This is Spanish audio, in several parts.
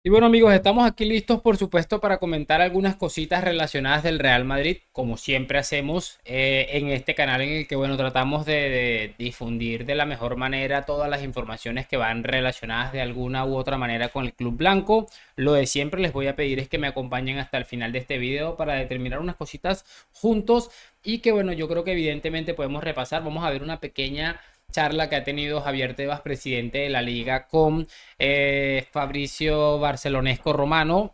Y bueno amigos, estamos aquí listos por supuesto para comentar algunas cositas relacionadas del Real Madrid, como siempre hacemos en este canal en el que bueno tratamos de difundir de la mejor manera todas las informaciones que van relacionadas de alguna u otra manera con el Club Blanco. Lo de siempre les voy a pedir es que me acompañen hasta el final de este video para determinar unas cositas juntos y que bueno yo creo que evidentemente podemos repasar. Vamos a ver una pequeña charla que ha tenido Javier Tebas, presidente de la liga, con Fabricio Barcelonesco Romano.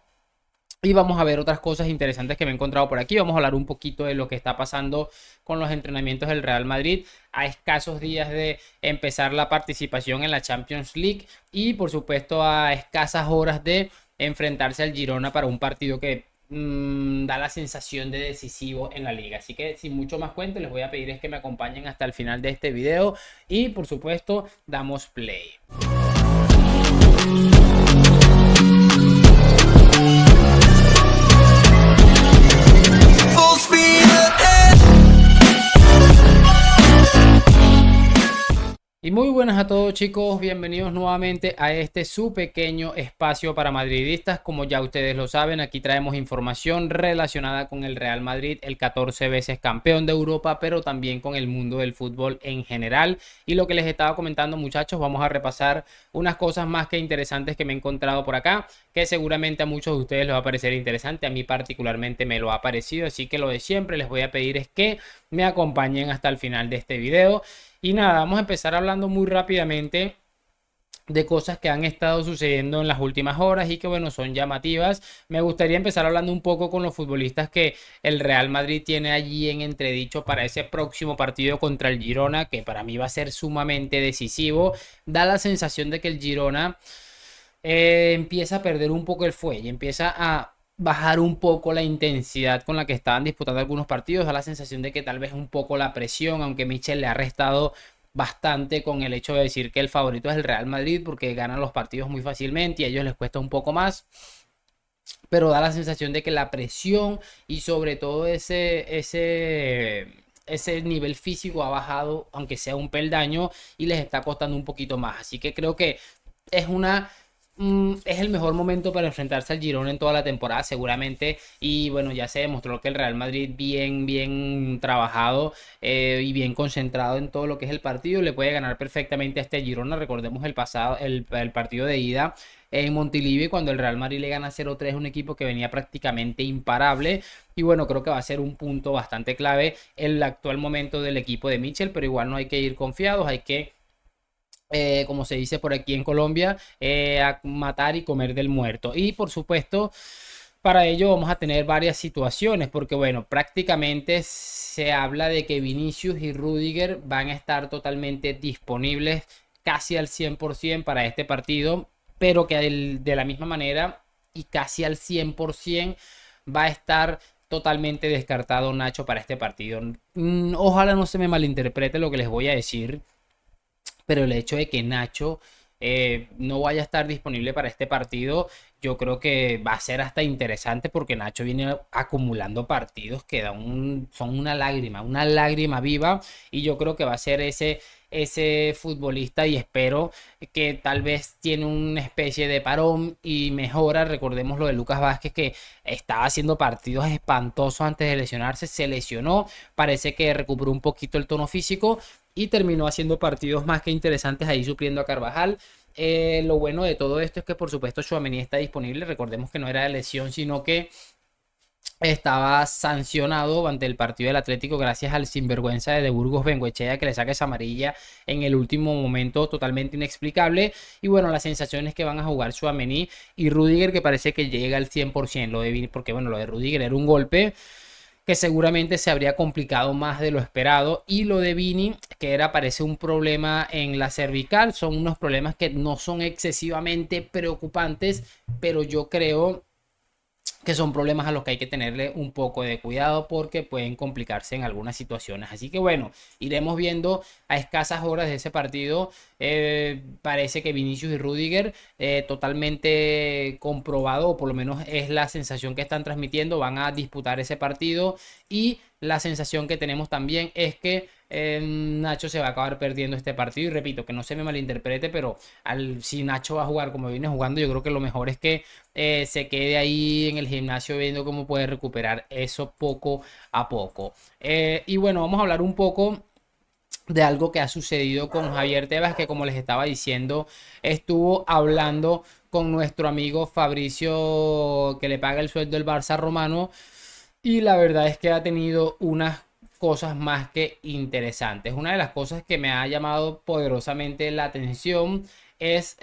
Y vamos a ver otras cosas interesantes que me he encontrado por aquí. Vamos a hablar un poquito de lo que está pasando con los entrenamientos del Real Madrid a escasos días de empezar la participación en la Champions League y por supuesto a escasas horas de enfrentarse al Girona para un partido que da la sensación de decisivo en la liga. Así que sin mucho más cuento, les voy a pedir es que me acompañen hasta el final de este video y por supuesto damos play. Y muy buenas a todos chicos, bienvenidos nuevamente a este su pequeño espacio para madridistas. Como ya ustedes lo saben, aquí traemos información relacionada con el Real Madrid, el 14 veces campeón de Europa, pero también con el mundo del fútbol en general. Y lo que les estaba comentando muchachos, vamos a repasar unas cosas más que interesantes que me he encontrado por acá, que seguramente a muchos de ustedes les va a parecer interesante, a mí particularmente me lo ha parecido. Así que lo de siempre les voy a pedir es que me acompañen hasta el final de este video. Y nada, vamos a empezar hablando muy rápidamente de cosas que han estado sucediendo en las últimas horas y que bueno, son llamativas. Me gustaría empezar hablando un poco con los futbolistas que el Real Madrid tiene allí en entredicho para ese próximo partido contra el Girona, que para mí va a ser sumamente decisivo. Da la sensación de que el Girona empieza a perder un poco el fuelle, empieza a bajar un poco la intensidad con la que estaban disputando algunos partidos. Da la sensación de que tal vez un poco la presión, aunque Michel le ha restado bastante con el hecho de decir que el favorito es el Real Madrid porque ganan los partidos muy fácilmente y a ellos les cuesta un poco más. Pero da la sensación de que la presión y sobre todo ese nivel físico ha bajado, aunque sea un peldaño, y les está costando un poquito más. Así que creo que es una es el mejor momento para enfrentarse al Girona en toda la temporada, seguramente. Y bueno, ya se demostró que el Real Madrid, bien trabajado y bien concentrado en todo lo que es el partido, le puede ganar perfectamente a este Girona. Recordemos el partido de ida en Montilivi, cuando el Real Madrid le gana 0-3, un equipo que venía prácticamente imparable. Y bueno, creo que va a ser un punto bastante clave el actual momento del equipo de Michel, pero igual no hay que ir confiados, hay que como se dice por aquí en Colombia, a matar y comer del muerto. Y por supuesto, para ello vamos a tener varias situaciones, porque bueno, prácticamente se habla de que Vinicius y Rudiger van a estar totalmente disponibles casi al 100% para este partido, pero que de la misma manera y casi al 100% va a estar totalmente descartado Nacho para este partido. Ojalá no se me malinterprete lo que les voy a decir, pero el hecho de que Nacho no vaya a estar disponible para este partido, yo creo que va a ser hasta interesante porque Nacho viene acumulando partidos que son una lágrima viva, y yo creo que va a ser ese futbolista y espero que tal vez tiene una especie de parón y mejora. Recordemos lo de Lucas Vázquez, que estaba haciendo partidos espantosos antes de lesionarse, se lesionó, parece que recuperó un poquito el tono físico y terminó haciendo partidos más que interesantes ahí supliendo a Carvajal. Lo bueno de todo esto es que por supuesto Tchouaméni está disponible. Recordemos que no era de lesión, sino que estaba sancionado ante el partido del Atlético gracias al sinvergüenza de Burgos Bengoechea, que le saca esa amarilla en el último momento totalmente inexplicable. Y bueno, la sensación es que van a jugar Tchouaméni y Rudiger, que parece que llega al 100%. Porque bueno, lo de Rudiger era un golpe que seguramente se habría complicado más de lo esperado, y lo de Vini, que parece un problema en la cervical. Son unos problemas que no son excesivamente preocupantes, pero yo creo que son problemas a los que hay que tenerle un poco de cuidado porque pueden complicarse en algunas situaciones. Así que bueno, iremos viendo a escasas horas de ese partido. Parece que Vinicius y Rudiger, totalmente comprobado, o por lo menos es la sensación que están transmitiendo, van a disputar ese partido. Y la sensación que tenemos también es que Nacho se va a acabar perdiendo este partido. Y repito, que no se me malinterprete, pero si Nacho va a jugar como viene jugando, yo creo que lo mejor es que se quede ahí en el gimnasio viendo cómo puede recuperar eso poco a poco. Y bueno, vamos a hablar un poco de algo que ha sucedido con Javier Tebas, que como les estaba diciendo, estuvo hablando con nuestro amigo Fabricio, que le paga el sueldo del Barça romano, y la verdad es que ha tenido unas cosas más que interesantes. Una de las cosas que me ha llamado poderosamente la atención es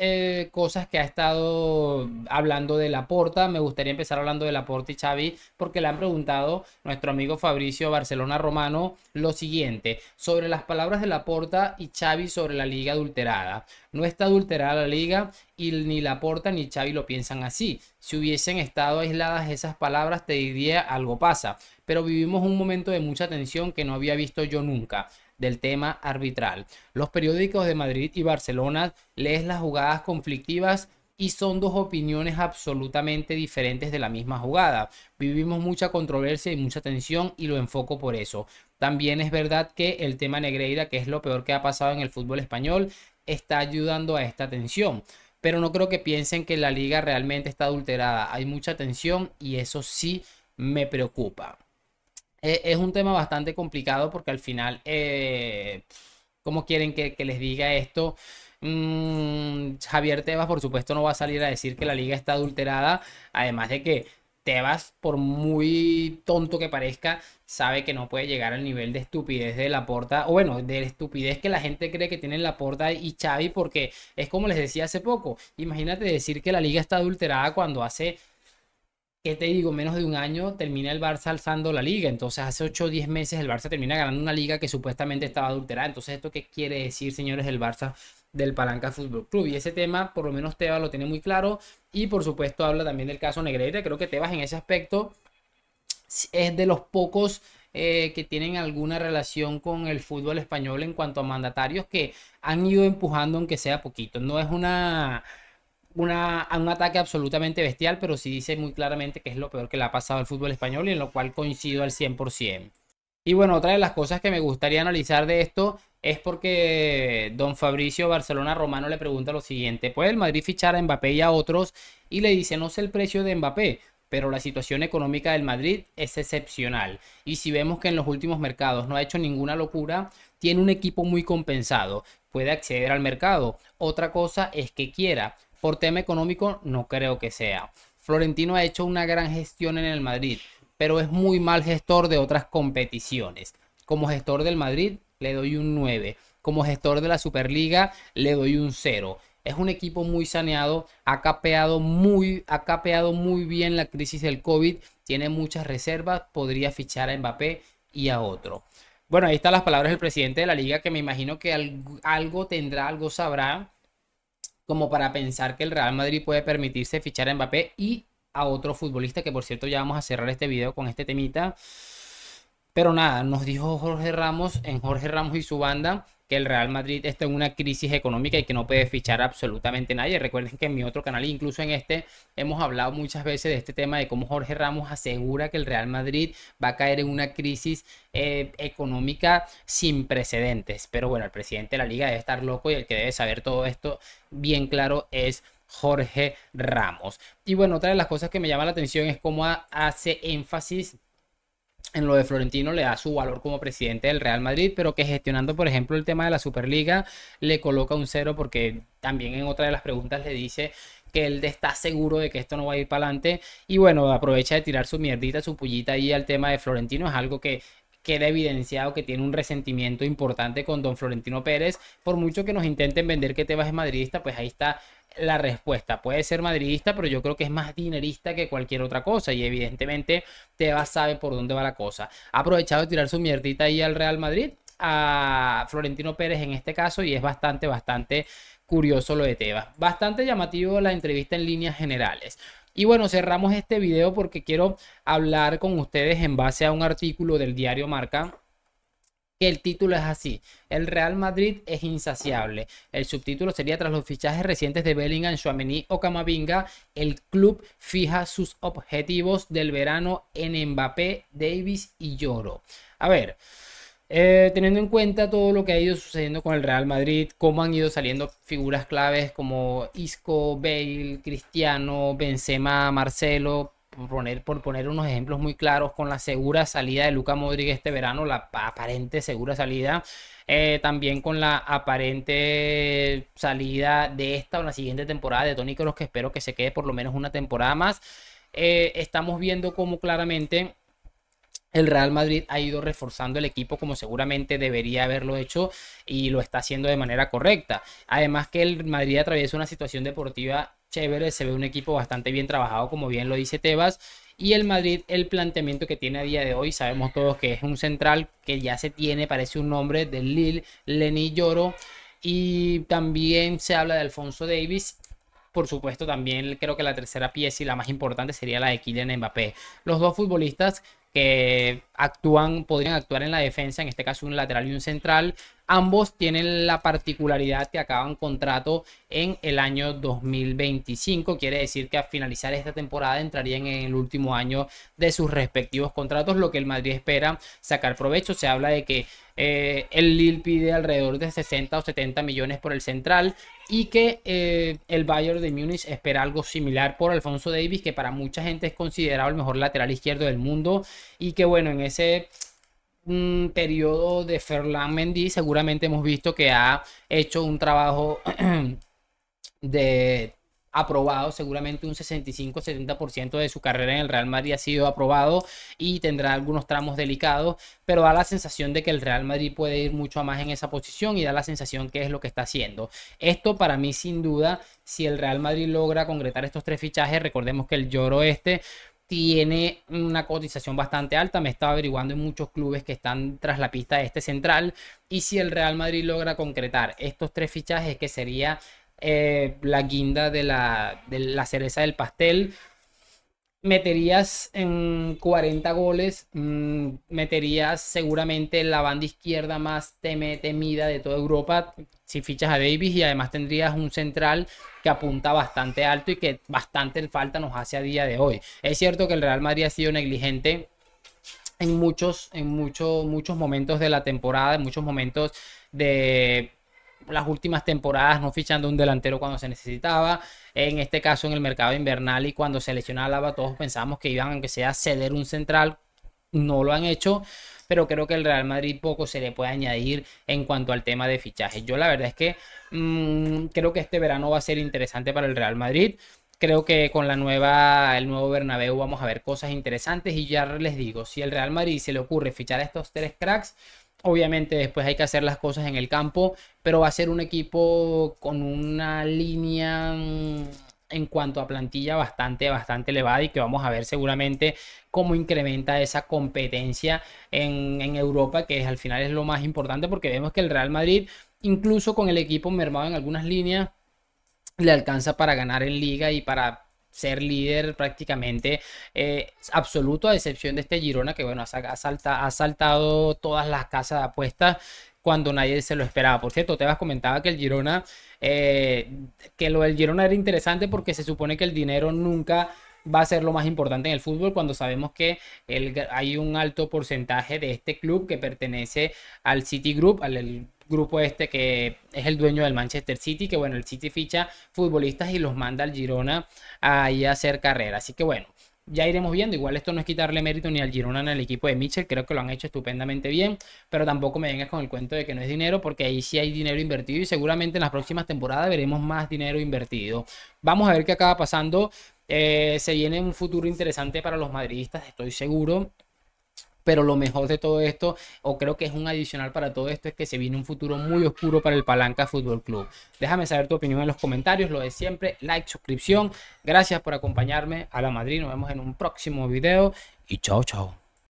cosas que ha estado hablando de Laporta. Me gustaría empezar hablando de Laporta y Xavi porque le han preguntado nuestro amigo Fabricio Barcelona Romano lo siguiente sobre las palabras de Laporta y Xavi sobre la liga adulterada. No está adulterada la liga y ni Laporta ni Xavi lo piensan así. Si hubiesen estado aisladas esas palabras te diría algo pasa, pero vivimos un momento de mucha tensión que no había visto yo nunca del tema arbitral. Los periódicos de Madrid y Barcelona lees las jugadas conflictivas y son dos opiniones absolutamente diferentes de la misma jugada. Vivimos mucha controversia y mucha tensión y lo enfoco por eso. También es verdad que el tema Negreira, que es lo peor que ha pasado en el fútbol español, está ayudando a esta tensión. Pero no creo que piensen que la liga realmente está adulterada. Hay mucha tensión y eso sí me preocupa. Es un tema bastante complicado porque al final, ¿cómo quieren que les diga esto? Javier Tebas, por supuesto, no va a salir a decir que la liga está adulterada, además de que Tebas, por muy tonto que parezca, sabe que no puede llegar al nivel de estupidez de Laporta, o bueno, de estupidez que la gente cree que tienen Laporta y Xavi, porque es como les decía hace poco, imagínate decir que la liga está adulterada cuando hace, ¿qué te digo? Menos de un año termina el Barça alzando la liga. Entonces, hace 8 o 10 meses el Barça termina ganando una liga que supuestamente estaba adulterada. Entonces, ¿esto qué quiere decir, señores del Barça, del Palanca Fútbol Club? Y ese tema, por lo menos Tebas lo tiene muy claro. Y por supuesto, habla también del caso Negreira. Creo que Tebas en ese aspecto es de los pocos que tienen alguna relación con el fútbol español en cuanto a mandatarios que han ido empujando, aunque sea poquito. No es un ataque absolutamente bestial, pero sí dice muy claramente que es lo peor que le ha pasado al fútbol español y en lo cual coincido al 100%. Y bueno, otra de las cosas que me gustaría analizar de esto es porque don Fabricio Barcelona Romano le pregunta lo siguiente: ¿puede el Madrid fichar a Mbappé y a otros? Y le dice, no sé el precio de Mbappé, pero la situación económica del Madrid es excepcional. Y si vemos que en los últimos mercados no ha hecho ninguna locura, tiene un equipo muy compensado, puede acceder al mercado. Otra cosa es que quiera. Por tema económico, no creo que sea. Florentino ha hecho una gran gestión en el Madrid, pero es muy mal gestor de otras competiciones. Como gestor del Madrid, le doy un 9. Como gestor de la Superliga, le doy un 0. Es un equipo muy saneado, ha capeado muy bien la crisis del COVID, tiene muchas reservas, podría fichar a Mbappé y a otro. Bueno, ahí están las palabras del presidente de la liga, que me imagino que algo tendrá, algo sabrá, como para pensar que el Real Madrid puede permitirse fichar a Mbappé y a otro futbolista, que por cierto ya vamos a cerrar este video con este temita. Pero nada, nos dijo Jorge Ramos, en Jorge Ramos y su banda, que el Real Madrid está en una crisis económica y que no puede fichar absolutamente nadie. Recuerden que en mi otro canal, incluso en este, hemos hablado muchas veces de este tema de cómo Jorge Ramos asegura que el Real Madrid va a caer en una crisis económica sin precedentes. Pero bueno, el presidente de la liga debe estar loco y el que debe saber todo esto bien claro es Jorge Ramos. Y bueno, otra de las cosas que me llama la atención es cómo hace énfasis en lo de Florentino, le da su valor como presidente del Real Madrid, pero que gestionando, por ejemplo, el tema de la Superliga, le coloca un 0 porque también en otra de las preguntas le dice que él está seguro de que esto no va a ir para adelante. Y bueno, aprovecha de tirar su mierdita, su pullita ahí al tema de Florentino. Es algo que queda evidenciado que tiene un resentimiento importante con don Florentino Pérez. Por mucho que nos intenten vender que Tebas es madridista, pues ahí está la respuesta. Puede ser madridista, pero yo creo que es más dinerista que cualquier otra cosa. Y evidentemente Tebas sabe por dónde va la cosa. Ha aprovechado de tirar su mierdita ahí al Real Madrid, a Florentino Pérez en este caso, y es bastante curioso lo de Tebas. Bastante llamativo la entrevista en líneas generales. Y bueno, cerramos este video porque quiero hablar con ustedes en base a un artículo del diario Marca que el título es así: el Real Madrid es insaciable. El subtítulo sería: tras los fichajes recientes de Bellingham, Tchouaméni o Camavinga, el club fija sus objetivos del verano en Mbappé, Davis y Lloro. A ver, teniendo en cuenta todo lo que ha ido sucediendo con el Real Madrid, cómo han ido saliendo figuras claves como Isco, Bale, Cristiano, Benzema, Marcelo, por poner unos ejemplos muy claros, con la segura salida de Luka Modric este verano, la aparente segura salida, también con la aparente salida de esta o la siguiente temporada de Toni Kroos, que espero que se quede por lo menos una temporada más. Estamos viendo cómo claramente el Real Madrid ha ido reforzando el equipo como seguramente debería haberlo hecho, y lo está haciendo de manera correcta. Además que el Madrid atraviesa una situación deportiva chévere, se ve un equipo bastante bien trabajado, como bien lo dice Tebas. Y el Madrid, el planteamiento que tiene a día de hoy, sabemos todos que es un central que ya se tiene, parece un nombre del Lille, Lenny Yoro. Y también se habla de Alfonso Davis. Por supuesto, también creo que la tercera pieza y la más importante sería la de Kylian Mbappé. Los dos futbolistas que podrían actuar en la defensa, en este caso un lateral y un central. Ambos tienen la particularidad que acaban contrato en el año 2025. Quiere decir que al finalizar esta temporada entrarían en el último año de sus respectivos contratos, lo que el Madrid espera sacar provecho. Se habla de que el Lille pide alrededor de 60 o 70 millones por el central, y que el Bayern de Múnich espera algo similar por Alfonso Davis, que para mucha gente es considerado el mejor lateral izquierdo del mundo, y que bueno, en ese periodo de Ferland Mendy seguramente hemos visto que ha hecho un trabajo de aprobado. Seguramente un 65-70% de su carrera en el Real Madrid ha sido aprobado, y tendrá algunos tramos delicados, pero da la sensación de que el Real Madrid puede ir mucho a más en esa posición, y da la sensación que es lo que está haciendo. Esto para mí, sin duda, si el Real Madrid logra concretar estos tres fichajes, recordemos que el Lloro tiene una cotización bastante alta. Me estaba averiguando en muchos clubes que están tras la pista de este central, y si el Real Madrid logra concretar estos tres fichajes, que sería la guinda de la cereza del pastel, meterías en 40 goles, meterías seguramente la banda izquierda más temida de toda Europa si fichas a Davis, y además tendrías un central que apunta bastante alto y que bastante falta nos hace a día de hoy. Es cierto que el Real Madrid ha sido negligente muchos momentos de la temporada, en muchos momentos de las últimas temporadas, no fichando un delantero cuando se necesitaba. En este caso, en el mercado invernal, y cuando se lesionó a Alaba, todos pensábamos que iban, aunque sea, a ceder un central. No lo han hecho, pero creo que el Real Madrid poco se le puede añadir en cuanto al tema de fichajes. Yo la verdad es que creo que este verano va a ser interesante para el Real Madrid. Creo que con el nuevo Bernabéu vamos a ver cosas interesantes, y ya les digo, si el Real Madrid se le ocurre fichar a estos tres cracks, obviamente después hay que hacer las cosas en el campo, pero va a ser un equipo con una línea en cuanto a plantilla bastante elevada, y que vamos a ver seguramente cómo incrementa esa competencia en Europa, que al final es lo más importante, porque vemos que el Real Madrid, incluso con el equipo mermado en algunas líneas, le alcanza para ganar en liga y para ser líder prácticamente absoluto, a excepción de este Girona, que bueno, ha saltado todas las casas de apuestas cuando nadie se lo esperaba. Por cierto, Tebas comentaba que el Girona, que lo del Girona era interesante, porque se supone que el dinero nunca va a ser lo más importante en el fútbol, cuando sabemos que hay un alto porcentaje de este club que pertenece al City Group, al grupo este que es el dueño del Manchester City, que bueno, el City ficha futbolistas y los manda al Girona ahí a hacer carrera. Así que bueno, ya iremos viendo. Igual esto no es quitarle mérito ni al Girona ni al equipo de Mitchell, creo que lo han hecho estupendamente bien, pero tampoco me vengas con el cuento de que no es dinero, porque ahí sí hay dinero invertido, y seguramente en las próximas temporadas veremos más dinero invertido. Vamos a ver qué acaba pasando. Se viene un futuro interesante para los madridistas, estoy seguro. Pero lo mejor de todo esto, o creo que es un adicional para todo esto, es que se viene un futuro muy oscuro para el Palanca Fútbol Club. Déjame saber tu opinión en los comentarios, lo de siempre, like, suscripción. Gracias por acompañarme a la Madrid. Nos vemos en un próximo video y chao, chao.